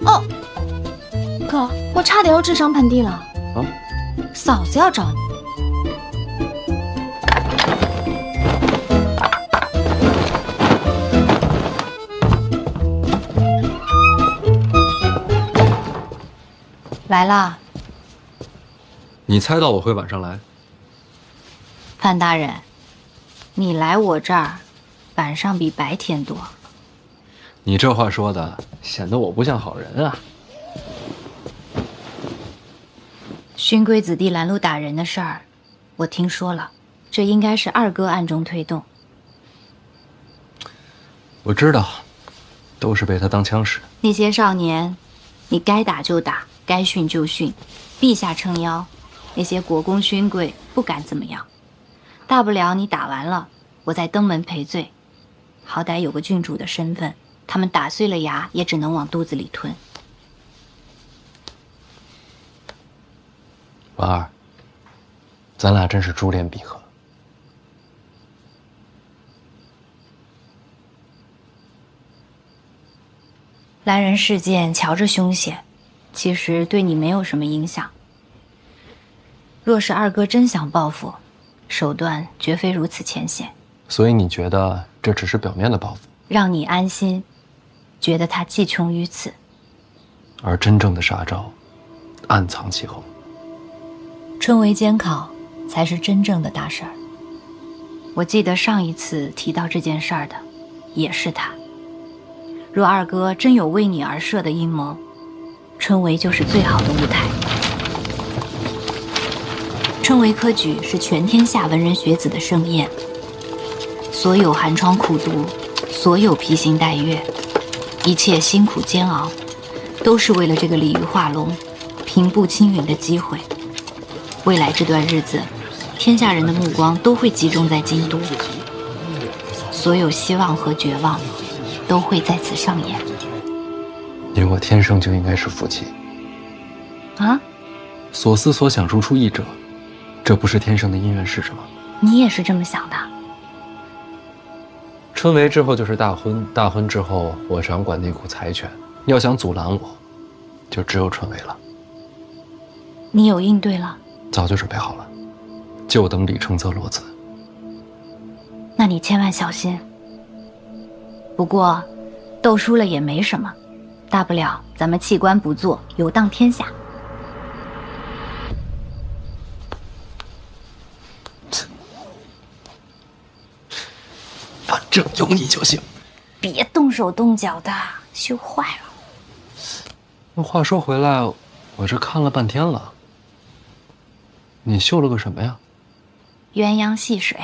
哦，哥，我差点要智商盆地了。啊，嫂子要找你。来啦。你猜到我会晚上来？范大人，你来我这儿，晚上比白天多。你这话说的，显得我不像好人啊。勋贵子弟拦路打人的事儿，我听说了，这应该是二哥暗中推动。我知道，都是被他当枪使。那些少年，你该打就打，该训就训，陛下撑腰，那些国公勋贵不敢怎么样。大不了你打完了，我再登门赔罪，好歹有个郡主的身份，他们打碎了牙也只能往肚子里吞。婉儿，咱俩真是珠联璧合。兰人事件瞧着凶险，其实对你没有什么影响。若是二哥真想报复，手段绝非如此浅显。所以你觉得这只是表面的报复，让你安心，觉得他计穷于此，而真正的杀招暗藏其后。春闱监考才是真正的大事儿。我记得上一次提到这件事儿的也是他。若二哥真有为你而设的阴谋，春闱就是最好的舞台。春闱科举是全天下文人学子的盛宴，所有寒窗苦读，所有披星戴月，一切辛苦煎熬，都是为了这个鲤鱼画龙、平步青云的机会。未来这段日子，天下人的目光都会集中在京都，所有希望和绝望都会在此上演。你我天生就应该是夫妻啊！所思所想如出一辙，这不是天生的姻缘是什么？你也是这么想的？春闱之后就是大婚，大婚之后我掌管那股财权，要想阻拦我，就只有春闱了。你有应对了？早就准备好了，就等李承泽落子。那你千万小心。不过，斗输了也没什么，大不了咱们弃官不做，游荡天下。反正有你就行。别动手动脚的，羞坏了。那话说回来，我这看了半天了，你绣了个什么呀？鸳鸯戏水。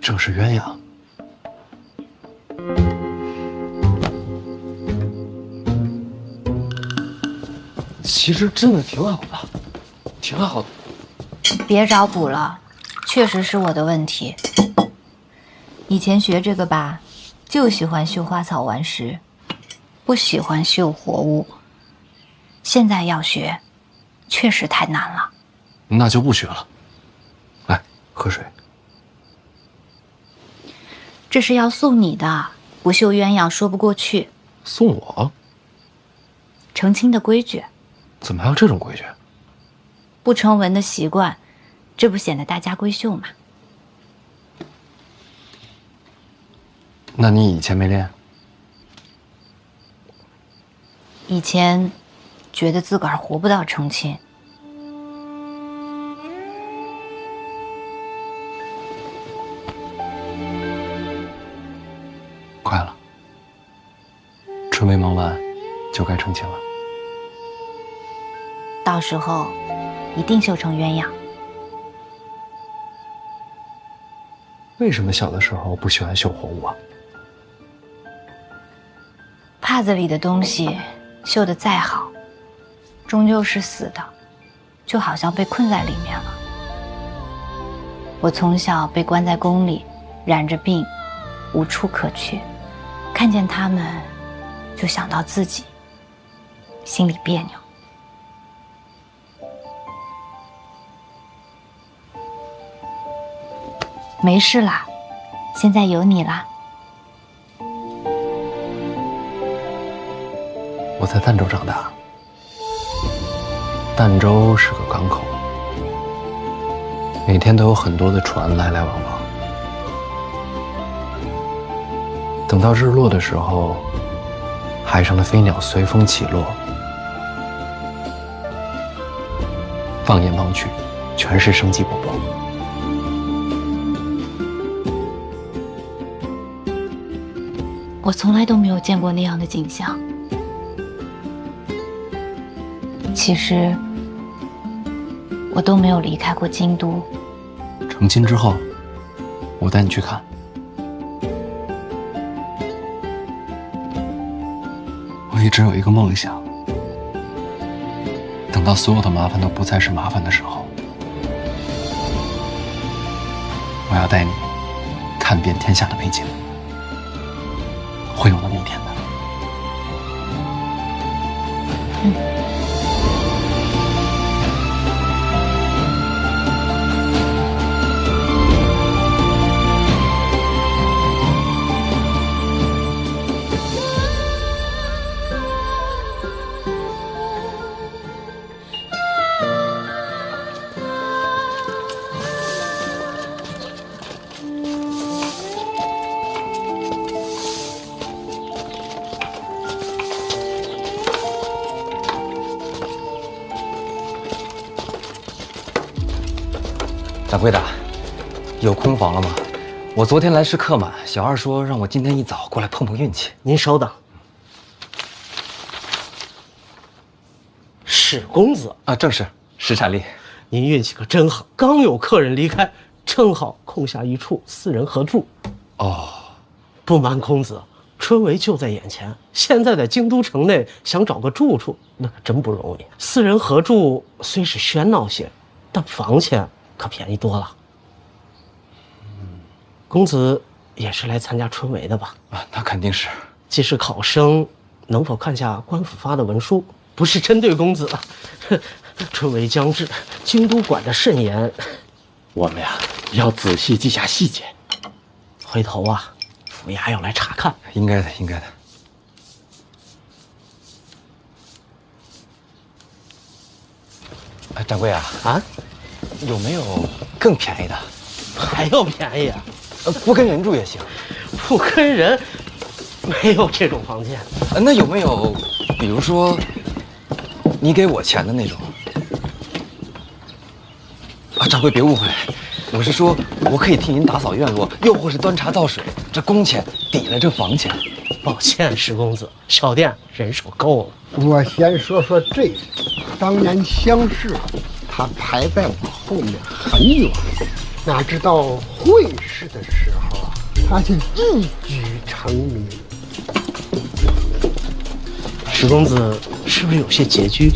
这是鸳鸯。其实真的挺好的，挺好的。别找补了，确实是我的问题。以前学这个吧，就喜欢绣花草顽石，不喜欢绣活物。现在要学，确实太难了。那就不学了。来，喝水。这是要送你的，不绣鸳鸯说不过去。送我？成亲的规矩。怎么还有这种规矩？不成文的习惯，这不显得大家闺秀吗？那你以前没练？以前觉得自个儿活不到成亲。快了，春闱忙完就该成亲了。到时候一定绣成鸳鸯。为什么小的时候不喜欢绣活物啊？帕子里的东西绣得再好，终究是死的，就好像被困在里面了。我从小被关在宫里，染着病，无处可去，看见他们，就想到自己，心里别扭。没事啦，现在有你啦。我在儋州长大，儋州是个港口，每天都有很多的船来来往往。等到日落的时候，海上的飞鸟随风起落，放眼望去，全是生机勃勃。我从来都没有见过那样的景象。其实，我都没有离开过京都。成亲之后，我带你去看。我一直有一个梦想，等到所有的麻烦都不再是麻烦的时候，我要带你看遍天下的美景。会有那么一天的。掌柜的，有空房了吗？我昨天来时客满，小二说让我今天一早过来碰碰运气。您稍等。史公子啊，正是史产力。您运气可真好，刚有客人离开，正好空下一处，四人合住。哦，不瞒公子，春闱就在眼前，现在在京都城内想找个住处，那可真不容易。四人合住虽是喧闹些，但房钱可便宜多了。公子也是来参加春闱的吧？啊，那肯定是。既是考生，能否看下官府发的文书？不是针对公子，春闱将至，京都管得甚严，我们呀要仔细记下细节。回头啊，府衙要来查看。应该的，应该的。哎，掌柜啊，有没有更便宜的？还要便宜啊？不跟人住也行。不跟人，没有这种房间。那有没有，比如说，你给我钱的那种？啊，掌柜别误会，我是说，我可以替您打扫院落，又或是端茶倒水，这工钱抵了这房钱。抱歉，石公子，小店人手够了。我先说说这个，当年乡试，他排在我后面很远，哪知道会试的时候啊，他就一举成名。石公子是不是有些拮据？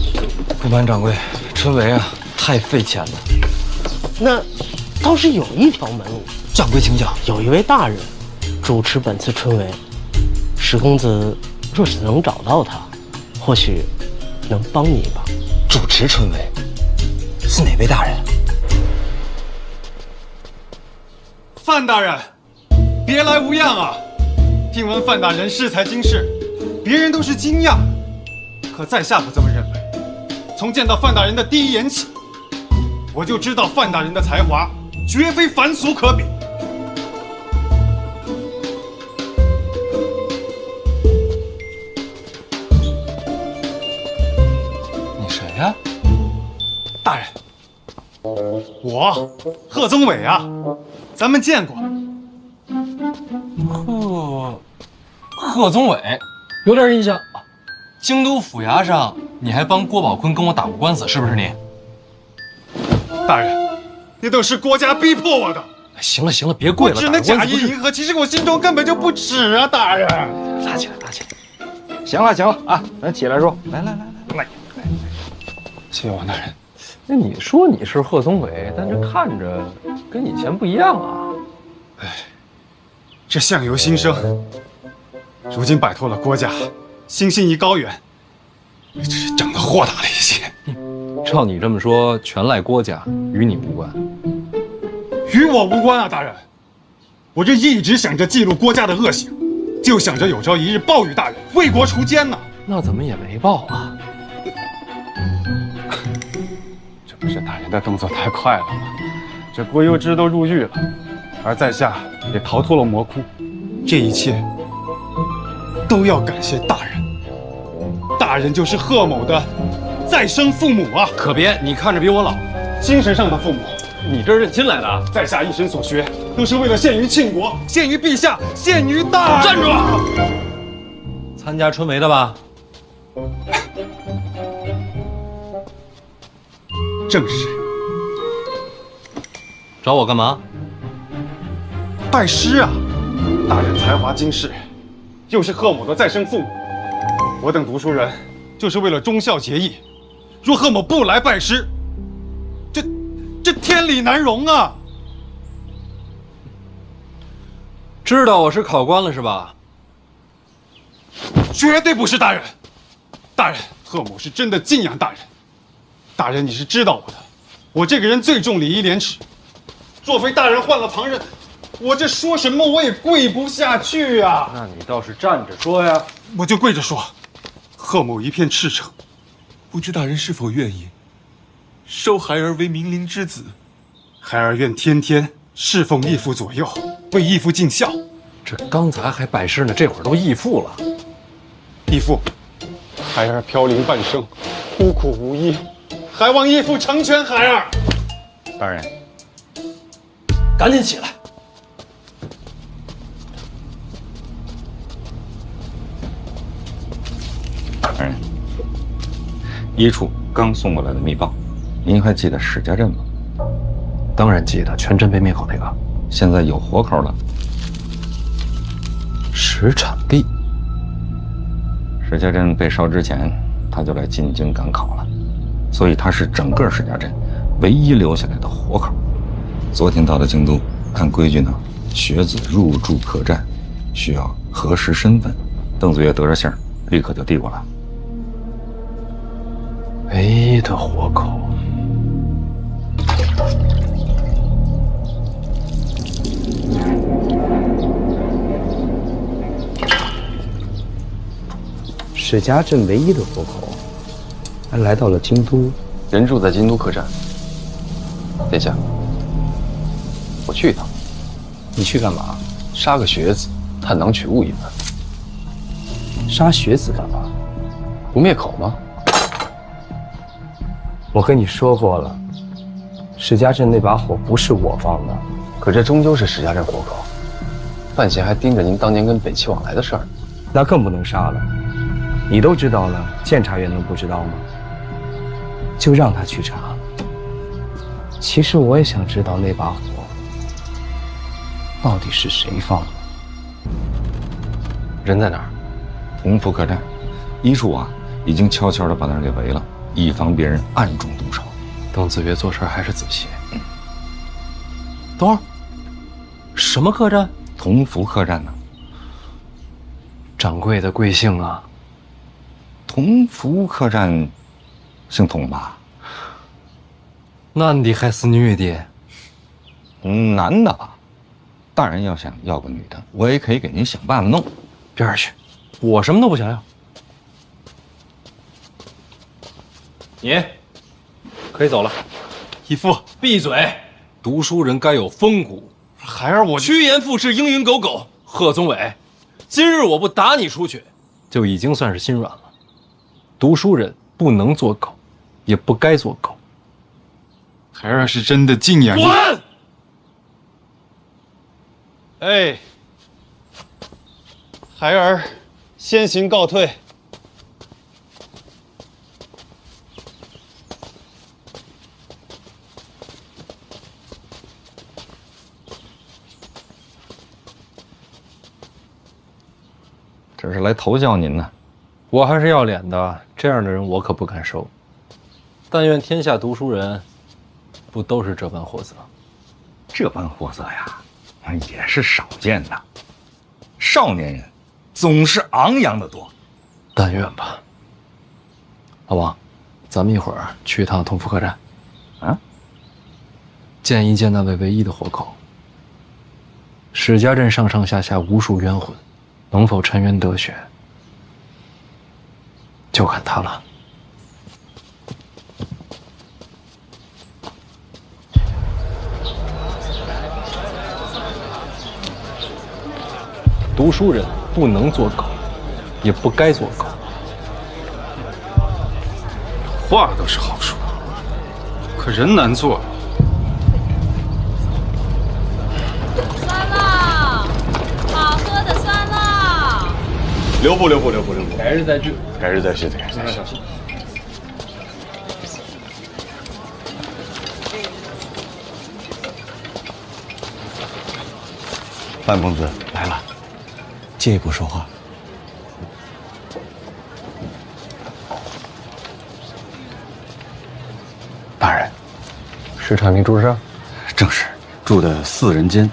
不瞒掌柜，春闱啊，太费钱了。那倒是有一条门路。掌柜请讲。有一位大人主持本次春闱，石公子若是能找到他，或许能帮你一把。主持春闱是哪位大人？范大人，别来无恙啊！听闻范大人适才经世，别人都是惊讶，可在下不这么认为。从见到范大人的第一眼起，我就知道范大人的才华绝非凡俗可比。你谁呀？大人，我贺宗纬啊，咱们见过。贺宗纬，有点印象。京都府衙上，你还帮郭宝坤跟我打过官司，是不是你？大人，那都是国家逼迫我的。行了行了，别跪了，我只能假意迎合，其实我心中根本就不耻啊，大人。拉起来，拉起来。行了行了啊，咱起来说。来，谢谢王大人。那你说你是贺宗纬，但这看着跟以前不一样啊。哎，这相由心生，如今摆脱了郭家，心性已高远，只是整得豁达了一些。照你这么说，全赖郭家，与你无关。与我无关啊，大人。我这一直想着记录郭家的恶行，就想着有朝一日报与大人，为国除奸呢。那怎么也没报啊？这不是大人的动作太快了吗？这郭攸之都入狱了，而在下也逃脱了魔窟，这一切都要感谢大人。大人就是贺某的再生父母啊！可别，你看着比我老，精神上的父母。你这认亲来的啊？在下一生所学，都是为了献于庆国，献于陛下，献于大。站住！参加春闱的吧？正是。找我干嘛？拜师啊！大人才华经世，又是贺某的再生父母，我等读书人就是为了忠孝节义。若贺某不来拜师，这天理难容啊！知道我是考官了是吧？绝对不是大人。大人，贺某是真的敬仰大人。大人，你是知道我的，我这个人最重礼义廉耻。若非大人换了旁人，我这说什么我也跪不下去啊！那你倒是站着说呀！我就跪着说，贺某一片赤诚，不知大人是否愿意收孩儿为明灵之子？孩儿愿天天侍奉义父左右，为义父尽孝。这刚才还拜师呢，这会儿都义父了。义父，孩儿飘零半生，孤苦无依，还望义父成全孩儿。大人，赶紧起来！大人，一处刚送过来的密报，您还记得史家镇吗？当然记得，全镇被灭口那个。现在有活口了。石产地，史家镇被烧之前，他就来进京赶考了，所以他是整个史家镇唯一留下来的活口。昨天到了京都，按规矩呢，学子入住客栈需要核实身份。邓子岳得着信儿，立刻就递过来。唯一的活口。史家镇唯一的活口，还来到了京都。人住在京都客栈。殿下，我去一趟。你去干嘛？杀个学子，探囊取物一番。杀学子干嘛？不灭口吗？我跟你说过了，史家镇那把火不是我放的。可这终究是史家镇活口，范闲还盯着您当年跟北齐往来的事儿。那更不能杀了。你都知道了，监察院能不知道吗？就让他去查。其实我也想知道那把火到底是谁放的。人在哪儿？同福客栈，一处啊，已经悄悄地把那儿给围了，以防别人暗中动手。邓子岳做事还是仔细。等会儿，什么客栈？同福客栈呢？掌柜的贵姓啊？同福客栈，姓童吧？男的还是女的？男的吧。大人要想要个女的，我也可以给您想办法弄。边儿去，我什么都不想要。你可以走了。义父，闭嘴！读书人该有风骨。孩儿我趋炎附势，蝇营狗苟。贺宗纬，今日我不打你出去，就已经算是心软了。读书人不能做狗，也不该做狗。孩儿是真的敬仰你。滚！哎，孩儿先行告退。这是来投教您呢。我还是要脸的，这样的人我可不敢收。但愿天下读书人，不都是这般货色？这般货色呀，也是少见的。少年人总是昂扬的多。但愿吧。老王，咱们一会儿去一趟同福客栈，啊，见一见那位唯一的活口。史家镇上上下下无数冤魂，能否沉冤得雪，就看他了。读书人不能做狗，也不该做狗。话倒是好说，可人难做。酸辣，好喝的酸辣。留步。改日再聚。改日再续。范公子来了，借一步说话。大人，石产力住这儿？正是，住的4人间，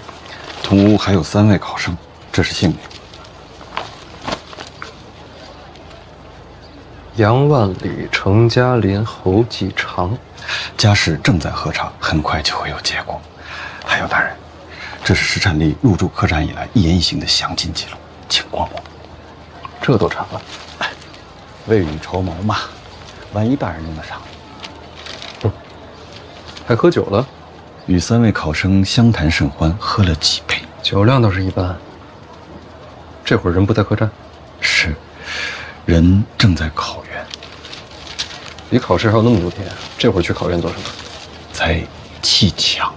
同屋还有3位考生，这是幸运。杨万里、程嘉林、侯继常，家事正在核查，很快就会有结果。还有大人，这是石产力入住客栈以来一言一行的详尽记录，请过目。这都查了？未雨绸缪嘛，万一大人用得上。还喝酒了？与3位考生相谈甚欢，喝了几杯，酒量倒是一般。这会儿人不在客栈？是，人正在考院。离考试还有那么多天，这会儿去考院做什么？在砌墙。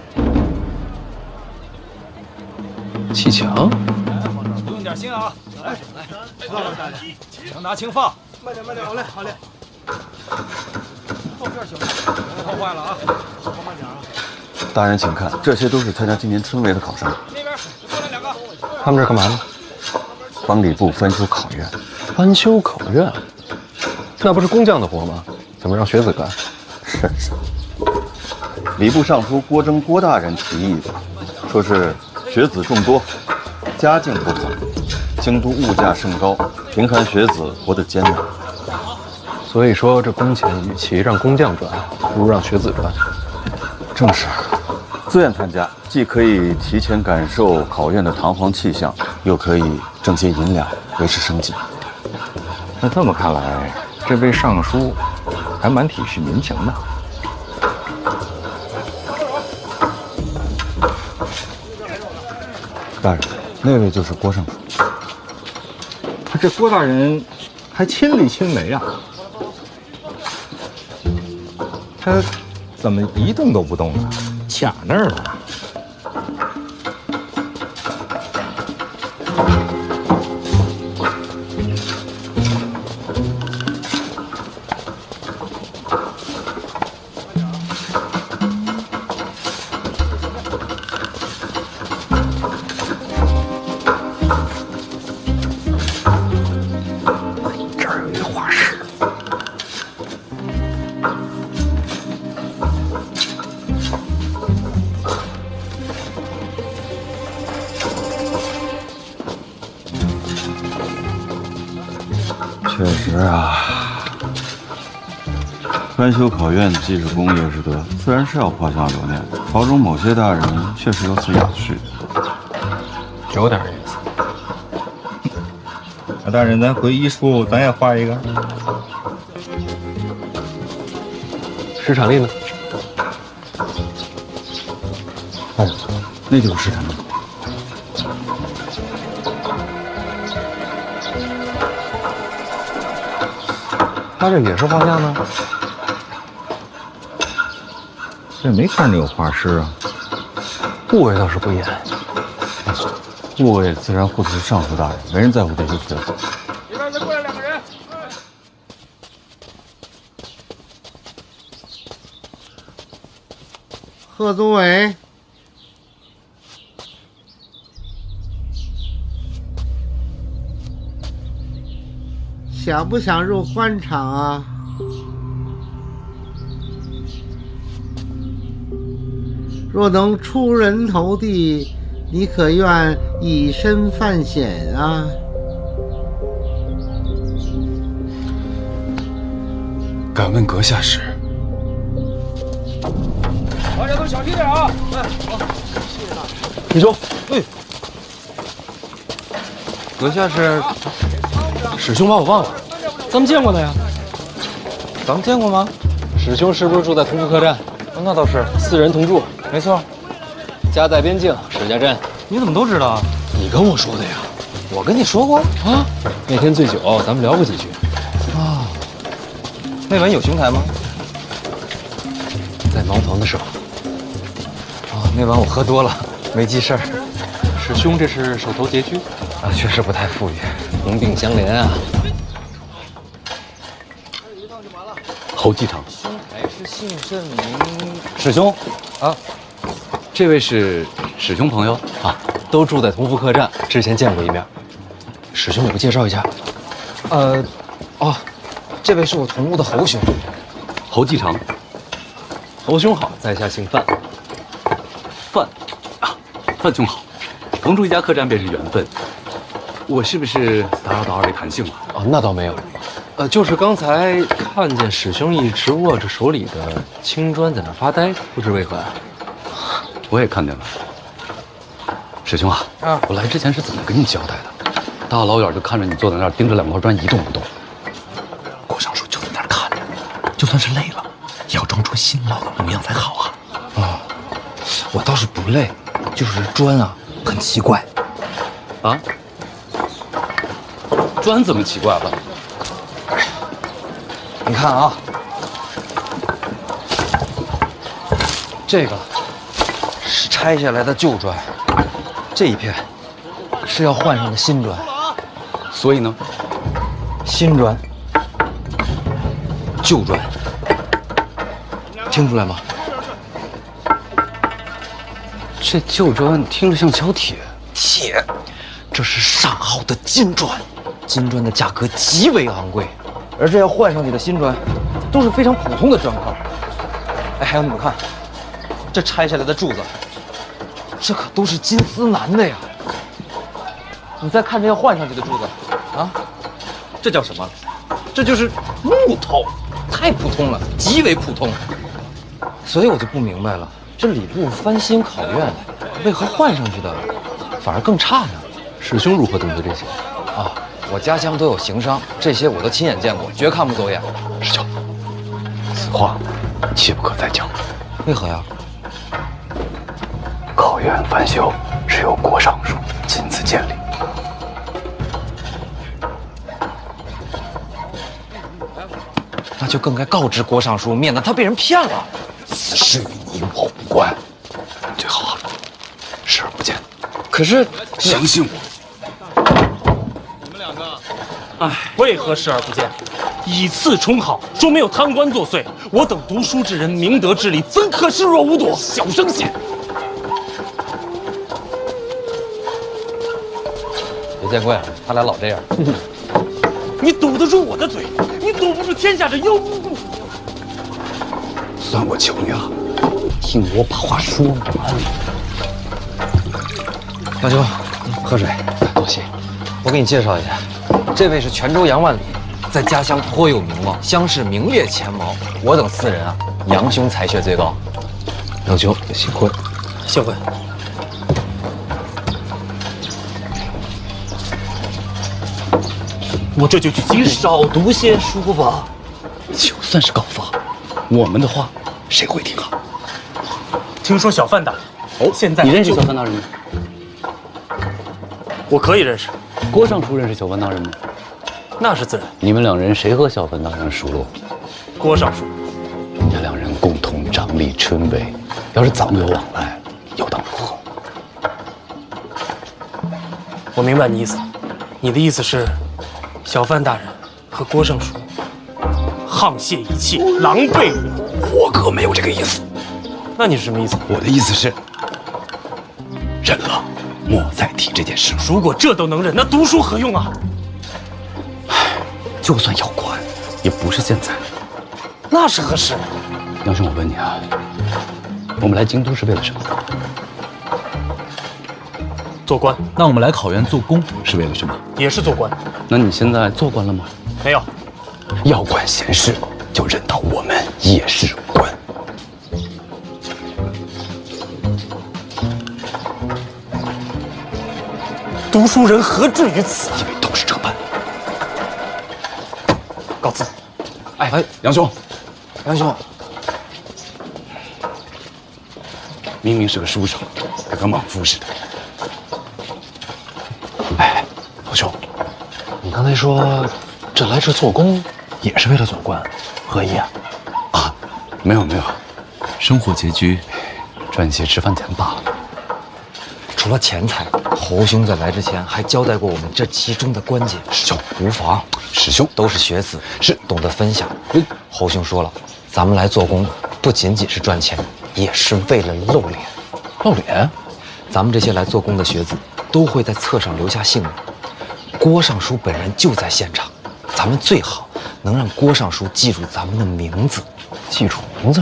砌墙？用点心啊！来，强拿轻放。慢点，好嘞。后边行，别碰坏了啊！慢点啊！大人请看，这些都是参加今年村委的考生。那边过来2个。他们这干嘛呢？帮礼部翻修考院。翻修考院？那不是工匠的活吗？怎么让学子干？是。礼部尚书郭征郭大人提议的，说是学子众多，家境不同，京都物价甚高，贫寒学子活得艰难。所以说，这工钱与其让工匠赚，不如让学子赚。正是，自愿参加，既可以提前感受考院的堂皇气象，又可以挣些银两维持生计。那这么看来，这位尚书还蛮体恤民情的。大人，那位就是郭尚书。这郭大人还亲力亲为啊！他怎么一动都不动呢？卡那儿了。这儿有一个画室。确实啊，翻修考院既是公也是德，自然是要画像留念的。朝中某些大人确实有此雅趣，有点意思。那大人，咱回忆处咱也画一个。石产力呢？哦，那就是石产力。他这也是画像呢？这没看着有画师啊。部位倒是不严。部位自然护的是尚书大人，没人在乎这些缺字。这边再过来2个人。贺宗伟，想不想入官场啊？若能出人头地，你可愿以身犯险啊？敢问阁下是？大家都小心点啊！哎，好，谢谢大人。李兄，阁下是？师兄把我忘了，咱们见过的呀。咱们见过吗？师兄是不是住在同福客栈？那倒是，4人同住。没错。家在边境，史家镇。你怎么都知道啊？你跟我说的呀。我跟你说过啊？那天醉酒，咱们聊过几句。啊。那晚有兄台吗？在茅房的时候。啊，那晚我喝多了，没记事儿。师兄这是手头拮据啊，确实不太富裕，同病相怜啊。侯继承，兄台是姓甚名？师兄啊，这位是师兄朋友啊，都住在同福客栈，之前见过一面。师兄，给我介绍一下。哦，这位是我同屋的侯兄，侯继承。侯兄好，在下姓范。范啊，范兄好，同住一家客栈便是缘分。我是不是打扰到二位谈兴了？哦，那倒没有。就是刚才看见师兄一直握着手里的青砖在那发呆，不知为何呀？我也看见了。师兄啊，我来之前是怎么跟你交代的？大老远就看着你坐在那儿盯着2块砖一动不动。郭尚书就在那儿看着，就算是累了，也要装出辛劳的模样才好啊。啊，我倒是不累，就是砖啊很奇怪。啊？砖怎么奇怪了？你看啊，这个是拆下来的旧砖，这一片是要换上的新砖，所以呢，新砖、旧砖，听出来吗？这旧砖听着像敲铁，铁，这是上好的金砖，金砖的价格极为昂贵。而这要换上去的新砖，都是非常普通的砖块。哎，还有你们看，这拆下来的柱子，这可都是金丝楠的呀。你再看这要换上去的柱子，啊，这叫什么？这就是木头，太普通了，极为普通。所以我就不明白了，这礼部翻新考院，为何换上去的反而更差呢？师兄如何懂得这些？啊。我家乡都有行商，这些我都亲眼见过，绝看不走眼。师兄，此话切不可再讲。为何呀？考院翻修是由郭尚书亲自建立。那就更该告知郭尚书，免得他被人骗了。此事与你我无关，最好视而不见。可是，相信我。哎，为何视而不见？以次充好，说没有贪官作祟。我等读书之人，明德之理，怎可视若无睹？小声些！别见怪了，他俩老这样。你堵得住我的嘴，你堵不住天下这妖无辜。算我求你了，听我把话说了。大兄，喝水，多谢。我给你介绍一下。这位是泉州杨万里，在家乡颇有名望，乡试名列前茅。我等4人啊，杨兄才学最高。杨兄，幸会，幸会。我这就去。你少读些书吧。就算是告发，我们的话谁会听啊？听说小范大人，现在你认识小范大人吗？我可以认识。郭尚书认识小范大人吗？那是自然。你们2人谁和小范大人熟络？郭尚书。人家2人共同掌理春闱，要是早有往来，又当如何？我明白你意思了。你的意思是，小范大人和郭尚书沆瀣一气，狼狈无度。我可没有这个意思。那你是什么意思？我的意思是，忍了。莫再提这件事了。如果这都能忍，那读书何用啊？就算要管，也不是现在。那是何时？杨兄，我问你啊，我们来京都是为了什么？做官。那我们来考院做工是为了什么？也是做官。那你现在做官了吗？没有。要管闲事，就忍到我们也是官。读书人何至于此？因为都是这般。告辞。哎，杨兄，杨兄，明明是个书生，跟个莽夫似的。哎，老兄，你刚才说这来这做工也是为了做官，何意啊？啊，没有，生活拮据，赚些吃饭钱罢了。除了钱财，侯兄在来之前还交代过我们这其中的关键。师兄，无妨。师兄都是学子，是懂得分享。侯兄说了，咱们来做工不仅仅是赚钱，也是为了露脸。露脸？咱们这些来做工的学子都会在册上留下姓名。郭尚书本人就在现场，咱们最好能让郭尚书记住咱们的名字。记住名字？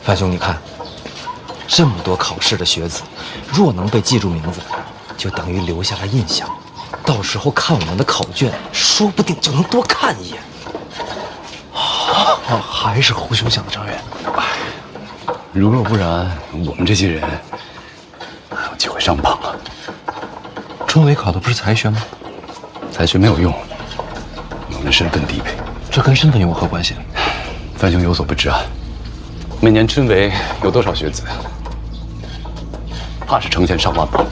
范兄，你看，这么多考试的学子，若能被记住名字，就等于留下了印象。到时候看我们的考卷，说不定就能多看一眼。还是侯兄想的长远。如若不然，我们这些人哪有机会上榜啊？春闱考的不是才学吗？才学没有用，我们身份低微。这跟身份有何关系？范兄有所不知啊，每年春闱有多少学子？怕是成千上万吧。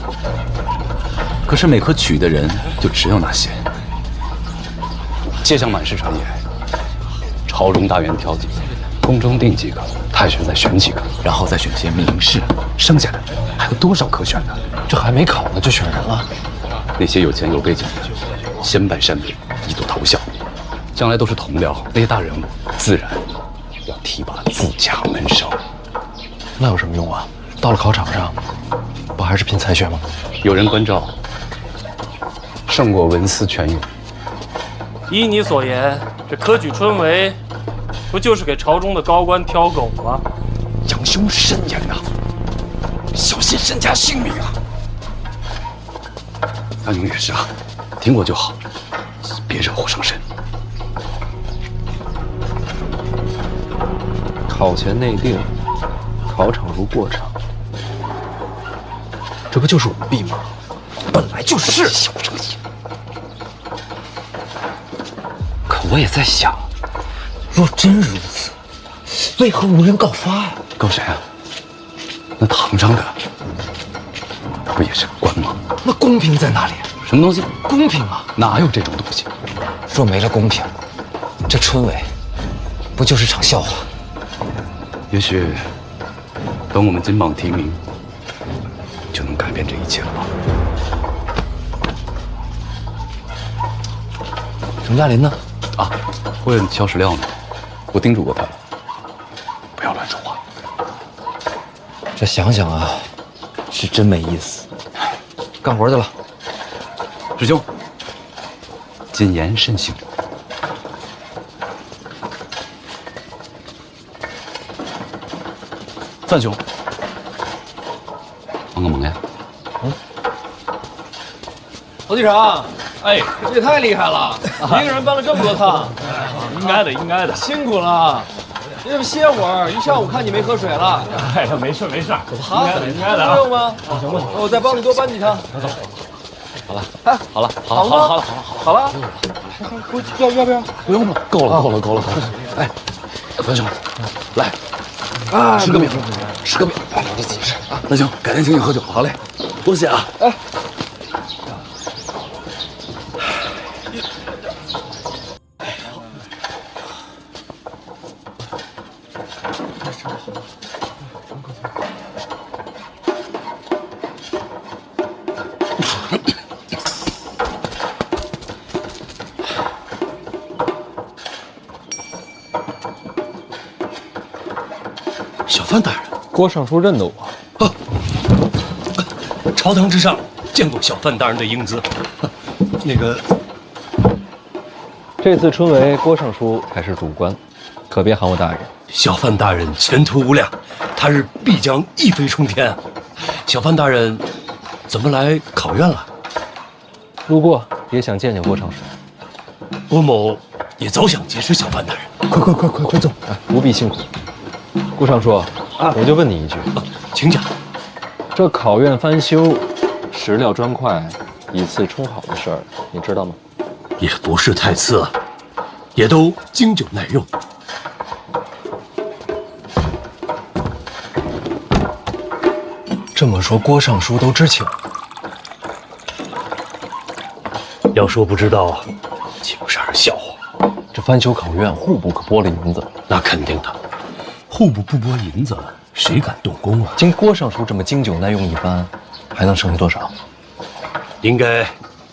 可是每科取的人就只有那些。街上满是传言，朝中大员挑几个，宫中定几个，太学再选几个，然后再选些名士，剩下的还有多少可选的？这还没考呢就选人了？那些有钱有背景的，先拜山里，一睹头效，将来都是同僚，那些大人物自然要提拔自家门生。那有什么用啊？到了考场上，不还是拼才学吗？有人关照，胜过文思泉涌。依你所言，这科举春闱，不就是给朝中的高官挑狗吗？杨兄慎言呐，小心身家性命啊！范兄也是啊，听过就好，别惹祸上身。考前内定，考场如过场，这不就是舞弊吗？本来就是。小声一点。可我也在想，若真如此，为何无人告发呀？告谁啊？那堂上的，他不也是个官吗？那公平在哪里？什么东西？公平啊！哪有这种东西？若没了公平，这春闱不就是场笑话？也许等我们金榜题名，就能改变这一切了吧？程嘉林呢？啊，问乔史料呢，我叮嘱过他了，不要乱说话。这想想啊，是真没意思。干活去了。师兄，谨言慎行。范兄，帮个忙呀。侯队长，哎，这也太厉害了，一个人搬了这么多趟。应该的，应该的，辛苦了。你这么歇会儿，一上午看你没喝水了。哎呀，没事没事，应该的，不用吗？行不行？我再帮你多搬几趟。走。好了，哎，好了，好了，要不要？不用了，够了。哎，范兄，来，啊，吃个饼，你自己吃啊。那行，改天请你喝酒。好嘞，多谢啊。哎。小范大人，郭尚书认得我。朝堂之上见过小范大人的英姿。那个，这次春闱郭尚书才是主官，可别喊我大人。小范大人前途无量，他日必将一飞冲天。小范大人怎么来考院了？路过也想见见郭尚书。郭某也早想结识小范大人。快走！不必辛苦。顾尚书我就问你一句，请讲。这考院翻修，石料砖块以次充好的事儿，你知道吗？也不是太次，也都经久耐用。这么说，郭尚书都知情？要说不知道，岂不是让人笑话？这翻修考院，户部可拨了银子。那肯定的，户部不拨银子，谁敢动工啊？经郭尚书这么经久耐用一番，还能剩下多少？应该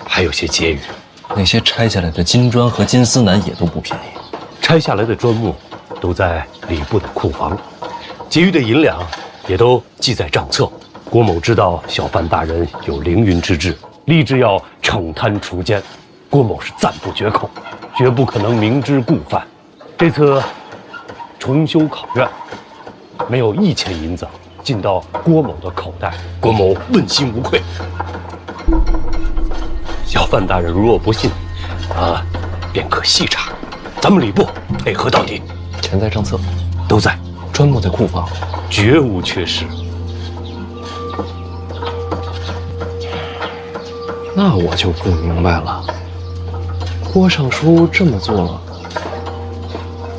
还有些结余。那些拆下来的金砖和金丝楠也都不便宜。拆下来的砖木都在礼部的库房，结余的银两也都记在账册。郭某知道小范大人有凌云之志，立志要惩贪除奸，郭某是赞不绝口，绝不可能明知故犯。这次重修考院，没有1钱银子进到郭某的口袋，郭某问心无愧。小范大人如若不信，便可细查，咱们礼部配合到底。钱在账册，都在，砖木在库房，绝无缺失。那我就不明白了，郭尚书这么做，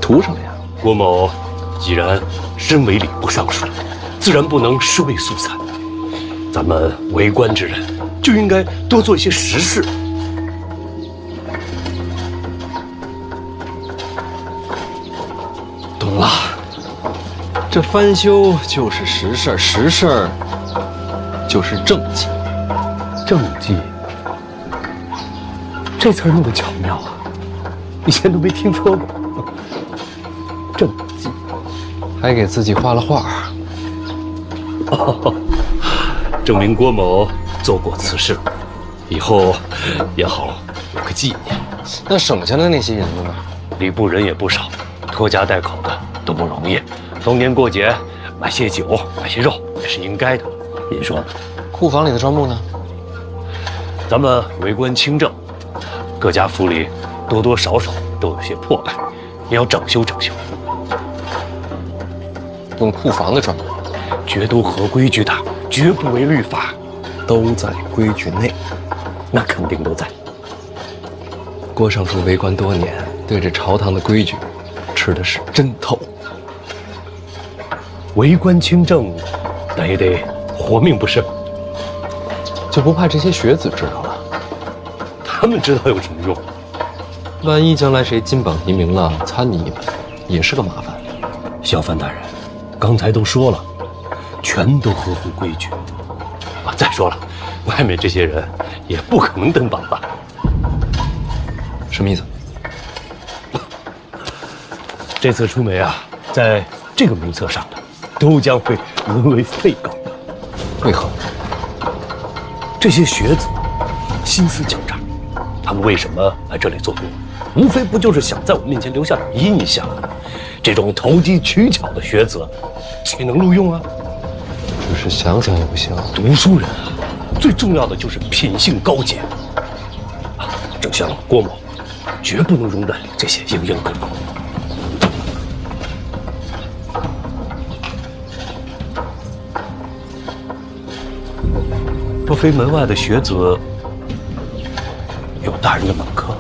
图什么呀？郭某既然身为礼部尚书，自然不能尸位素餐。咱们为官之人，就应该多做一些实事。懂了，这翻修就是实事，实事就是政绩。政绩。这词儿用的巧妙啊，以前都没听说过。政绩，还给自己画了画。证明郭某做过此事，以后也好有个纪念。那省下的那些银子呢？礼部人也不少，拖家带口的都不容易。逢年过节买些酒，买些肉也是应该的。您说呢？库房里的砖木呢？咱们为官清正。各家府里多多少少都有些破败，也要整修整修。用库房的砖木，绝都合规矩的，绝不违律法，都在规矩内。那肯定都在。郭尚书为官多年，对这朝堂的规矩吃的是真透。为官清正，那也得活命不是？就不怕这些学子知道了？他们知道有什么用？万一将来谁金榜题名了，参你一本，也是个麻烦。小范大人，刚才都说了，全都合乎规矩。再说了，外面这些人也不可能登榜吧？什么意思？这次出梅啊，在这个名册上的，都将会沦为废稿。为何？这些学子心思狡诈。他们为什么来这里做工？无非不就是想在我面前留下点印象。这种投机取巧的学子，岂能录用啊？只是想想也不行。读书人啊，最重要的就是品性高洁。正像郭某，绝不能容忍这些蝇营狗苟。若非门外的学子有大人的门客，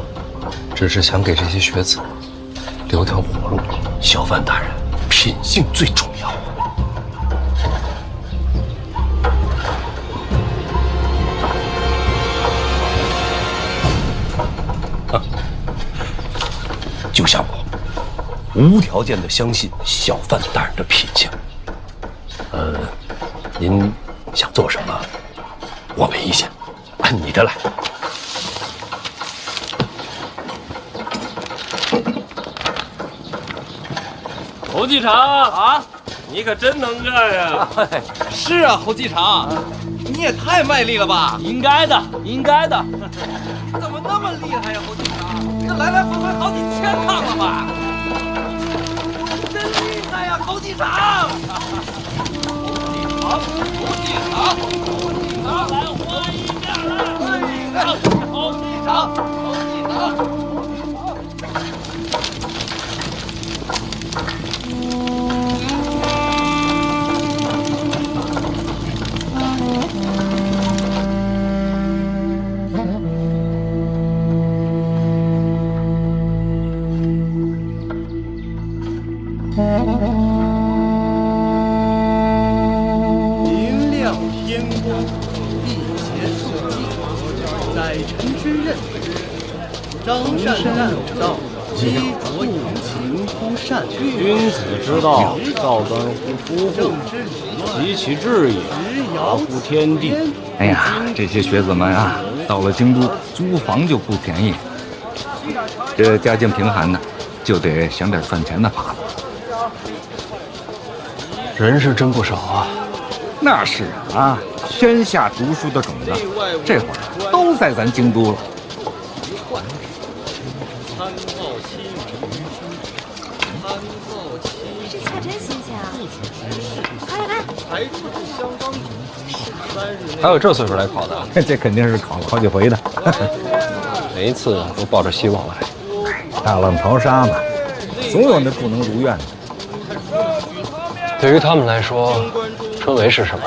只是想给这些学子留条活路。小范大人，品性最重要。就像我，无条件的相信小范大人的品性。您想做什么？我没意见，按你的来。侯继长啊，你可真能干呀！是啊，侯继长，你也太卖力了吧！应该的，应该的。怎么那么厉害呀，侯继长？这来来回回好几千趟了吧？真厉害呀，侯继长！侯继长，来换一面来！侯继长，侯继长。张善战有道，积浊饮情乎善。君子之道，造端乎夫妇，及其志也，达乎天地。哎呀，这些学子们啊，到了京都，租房就不便宜。这家境贫寒的，就得想点赚钱的法子。人是真不少啊。那是啊，天下读书的种子，这会儿都在咱京都了。这菜真新鲜啊！快看！还有这岁数来考的，这肯定是考了好几回的，每一次都抱着希望来。大浪淘沙嘛，总有那不能如愿的。对于他们来说，春闱是什么？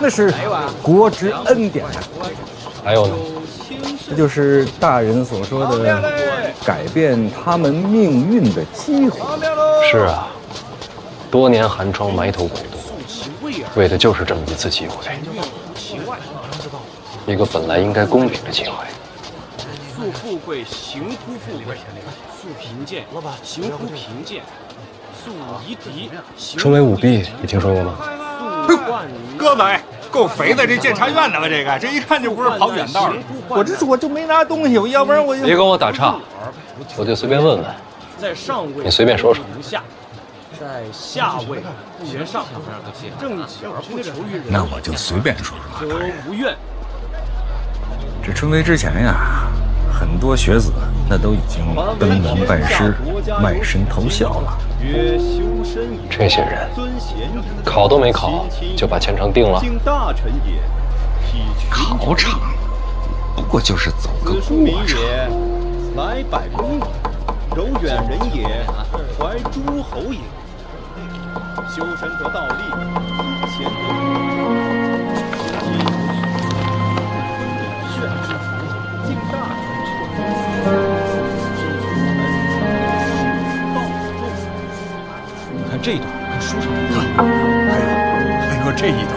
那是国之恩典啊。还有呢？这就是大人所说的改变他们命运的机会。是啊，多年寒窗埋头苦读，为的就是这么一次机会，一个本来应该公平的机会。素富贵，行乎富贵；素贫贱，行乎贫贱；素夷狄，春闱舞弊，你听说过吗？哥们，够肥的，这监察院的吧？这一看就不是跑远道的。我就没拿东西，要不然我就别跟我打岔，我就随便问问。在上位，你随便说说。下，在下位学上，正己而不求于人。那我就随便说说。则无怨。这春闱之前呀，很多学子那都已经登门拜师、卖身投效了。这些人考都没考，就把前程定了。考场不过就是走个过场。来百公里，柔远人也，怀诸侯也。修身则道立，贤你看这一段，跟书上一样。还有这一段。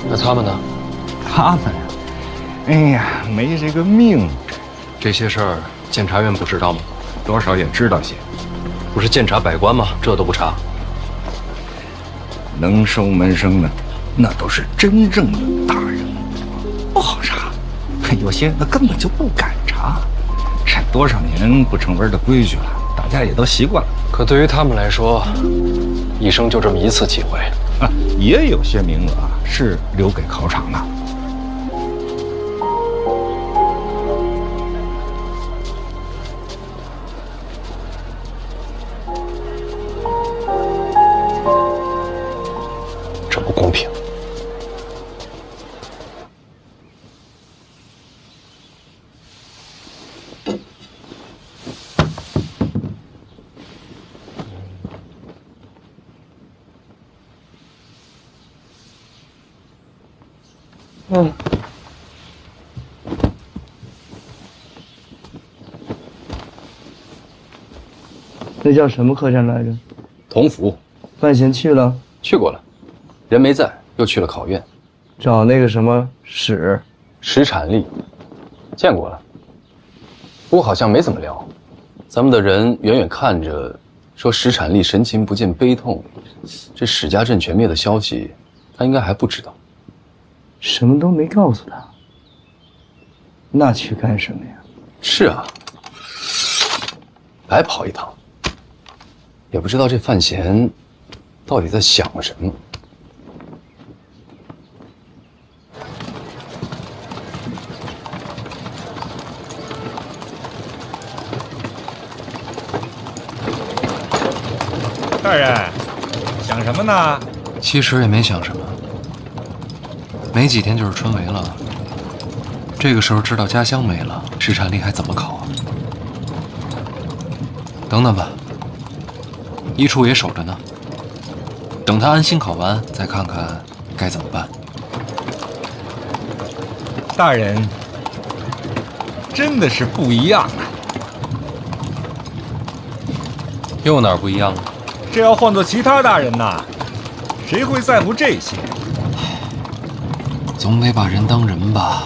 那他们呢？他们呀，哎呀，没这个命。这些事儿，监察院不知道吗？多少也知道些。不是监察百官吗？这都不查。能收门生的，那都是真正的大人，不好查。有些那根本就不敢查。这多少年不成文的规矩了，大家也都习惯了。可对于他们来说，一生就这么一次机会。也有些名额是留给考场的。这不公平。那叫什么客栈来着？同福。范闲去了？去过了，人没在，又去了考院，找那个什么史产力，见过了，不过好像没怎么聊。咱们的人远远看着，说史产力神情不见悲痛，这史家镇全灭的消息，他应该还不知道。什么都没告诉他，那去干什么呀？是啊，白跑一趟。也不知道这范闲到底在想什么。大人，想什么呢？其实也没想什么，没几天就是春闱了。这个时候知道家乡没了，史产力还怎么考啊？等等吧。一处也守着呢，等他安心考完，再看看该怎么办。大人真的是不一样啊！又哪儿不一样了？这要换做其他大人呐，谁会在乎这些？总得把人当人吧。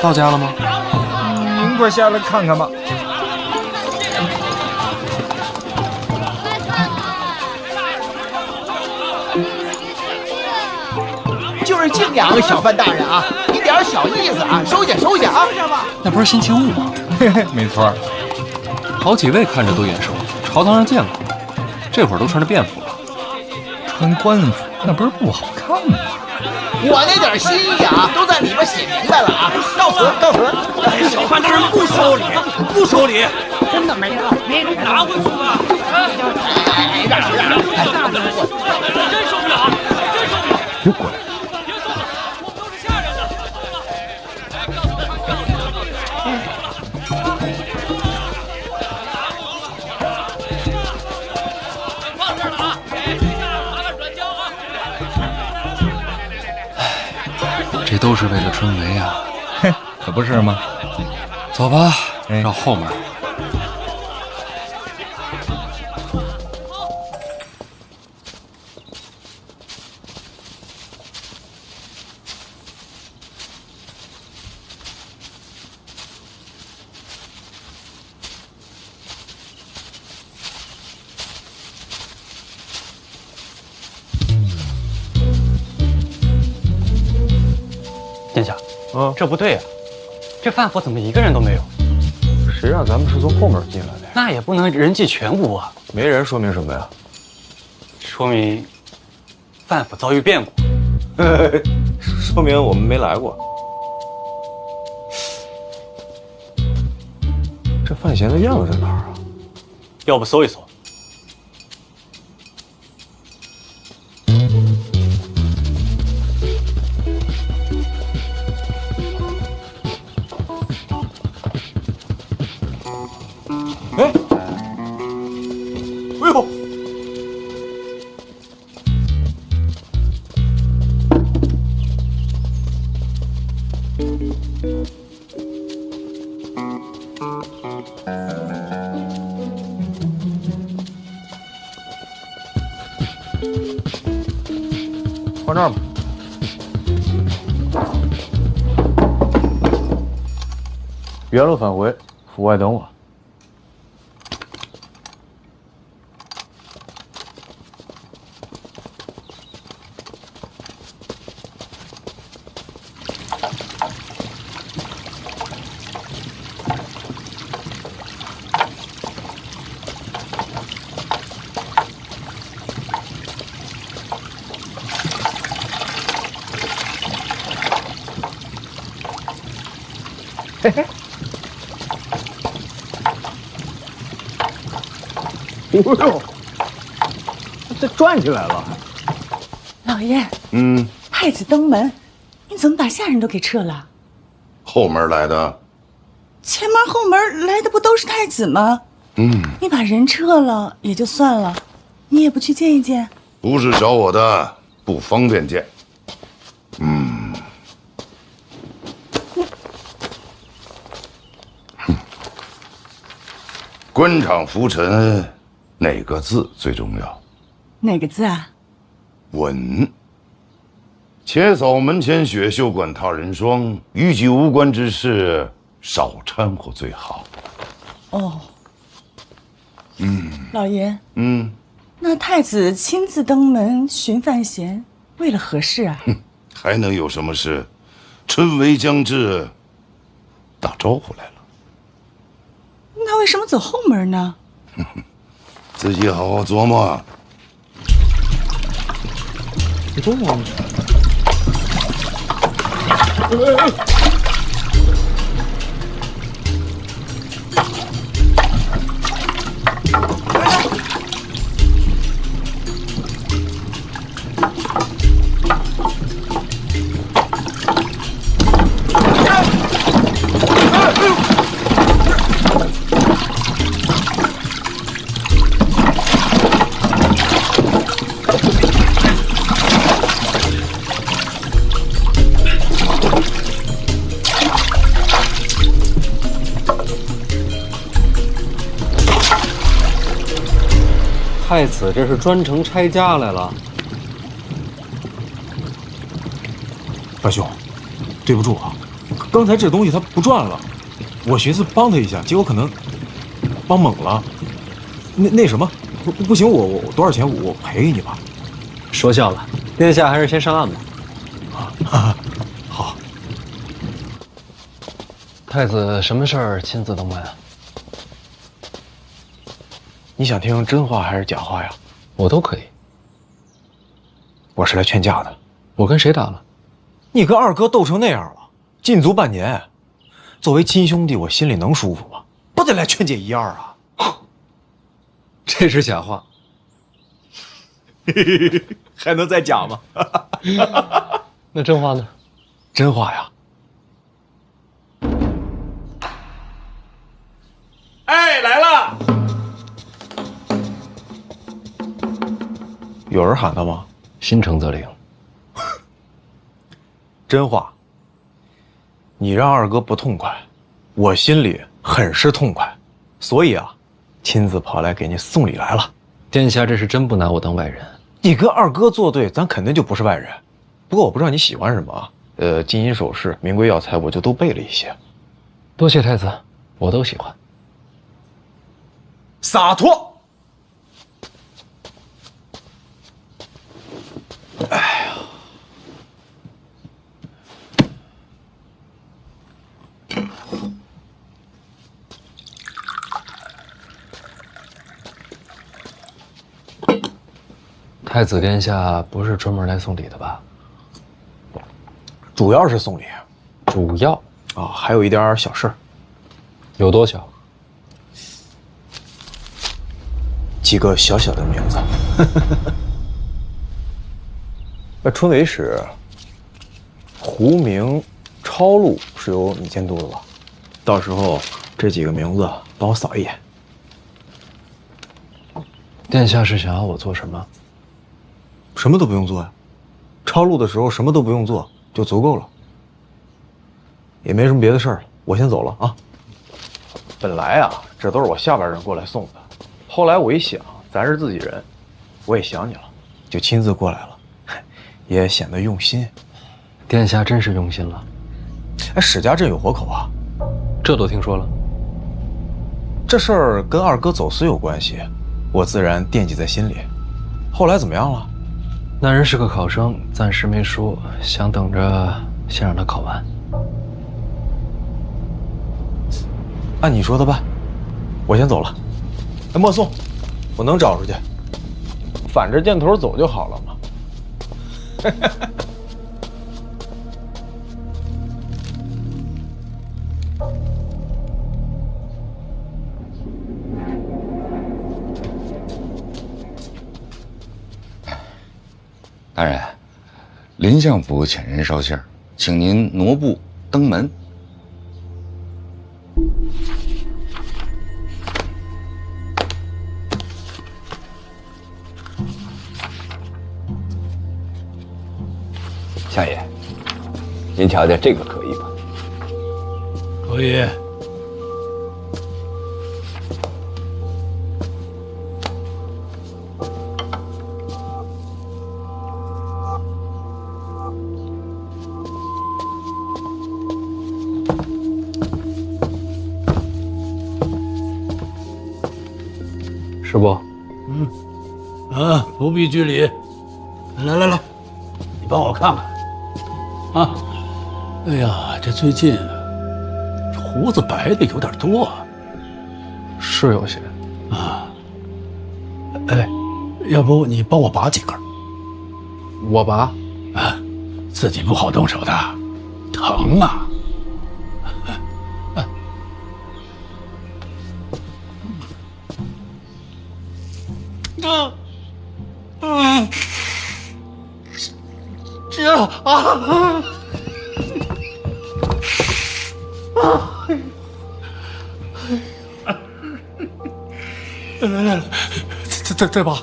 到家了吗？您快下来看看吧。就是敬仰小范大人啊，一点小意思啊，收下收下啊。那不是辛清物吗？嘿嘿，没错。好几位看着都眼熟，朝堂上见过，这会儿都穿着便服了。穿官服那不是不好看吗？我那点心意啊，都在里边写明白了啊！告辞，告辞。小范大人不收礼，不收礼。真的没有，没有，拿回去吧。让，真受不了，真受不了！别滚！这都是为了春闱啊！嘿，可不是吗？走吧，绕后门。殿下，这不对呀，这范府怎么一个人都没有？谁让咱们是从后门进来的？那也不能人尽全无啊！没人说明什么呀？说明范府遭遇变故，说明我们没来过。这范闲的样子在哪儿啊？要不搜一搜？哎，哎呦！放这儿吧。原路返回，府外等我。嘿嘿，哎呦，这转起来了！老爷，太子登门，你怎么把下人都给撤了？后门来的，前门后门来的不都是太子吗？你把人撤了也就算了，你也不去见一见？不是找我的，不方便见。官场浮沉，哪个字最重要？哪个字啊？稳。且扫门前雪，休管他人霜。与己无关之事，少掺和最好。哦。老爷。嗯。那太子亲自登门寻范闲，为了何事啊？还能有什么事？春闱将至，打招呼来了。那为什么走后门呢？自己好好琢磨。别动啊！太子这是专程拆家来了。大兄，对不住啊，刚才这东西它不转了，我寻思帮他一下，结果可能帮猛了。那什么，不行，我多少钱我赔给你吧。说笑了，殿下还是先上岸吧。好。太子什么事儿亲自登门啊？你想听真话还是假话呀？我都可以。我是来劝架的。我跟谁打了？你跟二哥斗成那样了，禁足半年，作为亲兄弟，我心里能舒服吗？不得来劝解一二啊！这是假话。还能再假吗？那真话呢？真话呀！哎，来了！有人喊他吗？心诚则灵。真话。你让二哥不痛快，我心里很是痛快，所以啊，亲自跑来给你送礼来了。殿下这是真不拿我当外人。你跟二哥作对，咱肯定就不是外人。不过我不知道你喜欢什么啊？金银首饰、名贵药材，我就都备了一些。多谢太子，我都喜欢。洒脱。哎呀，太子殿下不是专门来送礼的吧？主要是送礼。主要啊，还有一点小事。有多小？几个小小的名字。那春闱使胡明、超路是由你监督的吧？到时候这几个名字帮我扫一眼。殿下是想要我做什么？什么都不用做呀，抄录的时候什么都不用做就足够了。也没什么别的事儿了，我先走了啊。本来啊，这都是我下边人过来送的，后来我一想，咱是自己人，我也想你了，就亲自过来了，也显得用心。殿下真是用心了。哎，史家镇有活口啊，这都听说了。这事儿跟二哥走私有关系，我自然惦记在心里。后来怎么样了？那人是个考生，暂时没说，想等着先让他考完。按你说的办，我先走了。哎，莫送，我能找出去，反着箭头走就好了嘛。大人，林相府遣人捎信儿，请您挪步登门。相爷，您瞧瞧这个可以吗？可以。是不？不必拘礼。来，你帮我看看。啊，哎呀，这最近胡子白的有点多啊。是有些。啊。哎，要不你帮我拔几根？我拔？啊，自己不好动手的，疼啊。来，再拔，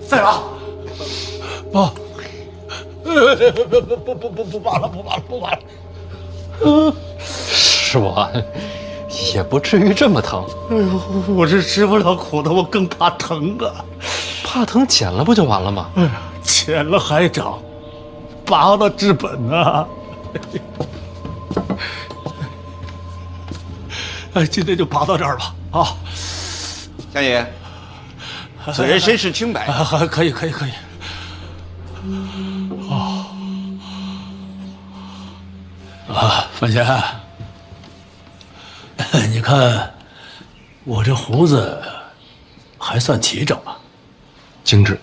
再拔，不拔了。师傅啊，也不至于这么疼。哎呦，我是吃不了苦的，我更怕疼啊。怕疼剪了不就完了吗？哎呀，剪了还长，拔了治本啊。哎，今天就拔到这儿吧。啊，相爷，此人身世清白。可以。范闲，你看我这胡子还算齐整吧？精致。